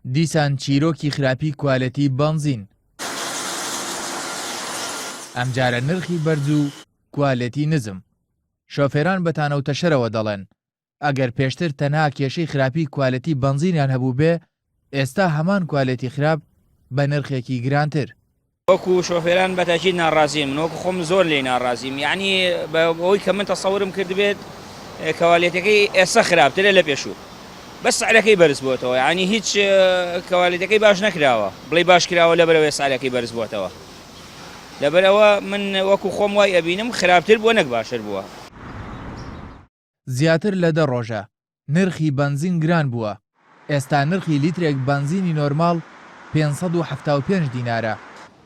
دیسان چیرۆکی خراپی کوالەتی بنزین. ئەمجارە نرخی بەرز و کوالەتی نزم. شۆفێران بەتانەوتە شەرەوە دەڵێن ئەگەر پێشتر تەنها کێشەی خراپی کوالەتی بنزینیان هەبوو بێ، ئێستا هەمان کوالەتی خراپ بە نرخێکی گرانتر. وەکو شۆفێران بەتاکید ناڕازیم، من وەکو خۆم زۆر لێ ناڕازیم، یعنی بەوەی کە من تەسەورم کرد بێت کەواڵێتەکەی ئێستا خراپترە لە پێشوو، بەس سعرەکەی بەرز بووەتەوە، یعنی هیچ کەواڵێتەکەی باش نەکراوە، بڵێ باش کراوە لەبەرەوەی سعرەکەی بەرز بووەتەوە. لەبەرەوە من وەکو خۆم وای ئەبینم خراپتر بووە نەک باشتر بووە. زیاتر لە 10 ڕۆژە نرخی بنزین گران بووە. ئێستا نرخی لیترێک بنزینی نۆرماڵ 575 دینارە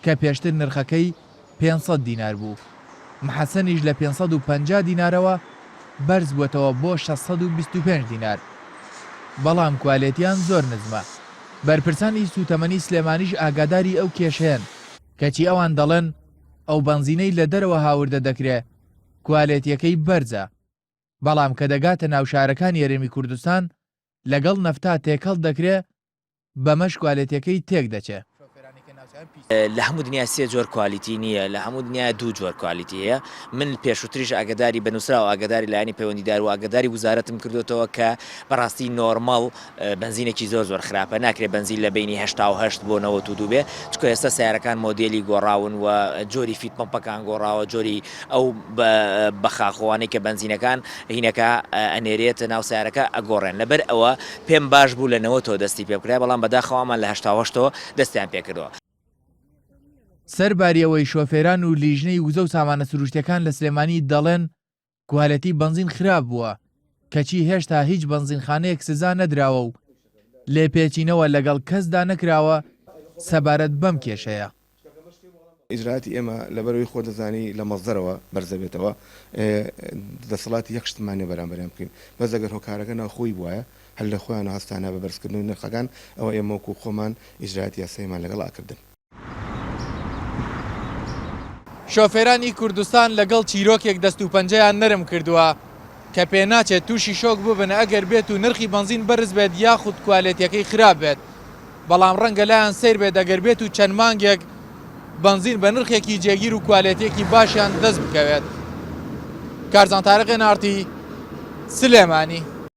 کە پێشتر نرخەکەی 500 دینار بوو. محەسەنیش لە 550 دینارەوە بەرز بووەتەوە بۆ 625 دینار. بەڵام کوالێتیان زۆر نزمە. بەرپرسانی سوتەمەنی سلێمانیش ئاگاداری ئەو کێشەیەن کەچی ئەوان دەڵێن ئەو بنزینەی لە دەرەوە هاوردە دەکرێت کوالێتیەکەی بەرزە، بەڵام کە دەگاتە ناو شارەکانی هەرێمی کوردستان لەگەڵ نەفتا تێکەڵ دەکرێت بەمەش کوالێتیەکەی تێک دەچێت. لە هەموو دنیا سێ جۆر کوالیتی نییە، لە هەموو دنیا دوو جۆر کوالیتی هەیە. من پێشووتریش ئاگداری بەنووسرا و ئاگداری لایەنی پەیوەندیدار و ئاگداری وزارەتم کردوتەوە کە بەڕاستی نۆرمەڵ بنزینێکی زۆر خراپە، ناکرێت بەنزین لە بینی 88 بۆ 92 بێ، چکە ئێستا سیارەکان مۆدێلی گۆڕاون و جۆری فیت پەمپەکان گۆڕاوە، جۆری ئەو بەخاخۆوانەی کە بنزینەکان هینەکە ئەنێرێتە ناو سیارەکە ئەگۆڕێن. لەبەر ئەوە پێم باش بوو لە 90 دەستی پێ بکرای، بەڵام بەداخەوامان لە 88 دەستیان پێکردەوە. سەرباریەوەی شۆفێران و لیژنەی وزە و سامانە سروشتەکان لە سلێمانی دەڵێن کوالەتی بنزین خراپ بووە، کەچی هێشتا هیچ بنزینخانەیەک سزا نەدراوە و لێپێچینەوە لەگەڵ کەسدا نەکراوە سەبارەت بەم کێشەیە. ئیجراتی ئێمە لەبەرەوەی خۆ دەزانی لە مەزدەرەوە بەرزە بێتەوە دەسەڵاتی یەک شتمانێ بەرامبەریان بکەین، بەس ئەگەر هۆکارەکە ناوخۆی بووایە هەر لە خۆیان هەستانە بە بەرزکردنەوەی نرخەکان، ئەوە ئێمە وەکو خۆمان ئیجراتی یاساییمان لەگەڵ ئاکردن. شۆفێرانی کوردستان لەگەڵ چیرۆکێک دەست و پەنجەیان نەرم کردووە کە پێناچێت تووشی شۆک ببن ئەگەر بێت و نرخی بنزین بەرز بێت یاخود کوالێتیەکەی خراپ بێت، بەڵام ڕەنگە لایەن سیر بێت ئەگەر بێت و چەند مانگێک بنزین بە نرخێکی جێگیر و کوالێتیەکی باشیان دەست بکەوێت. کارزان تارق نارتی، سلێمانی.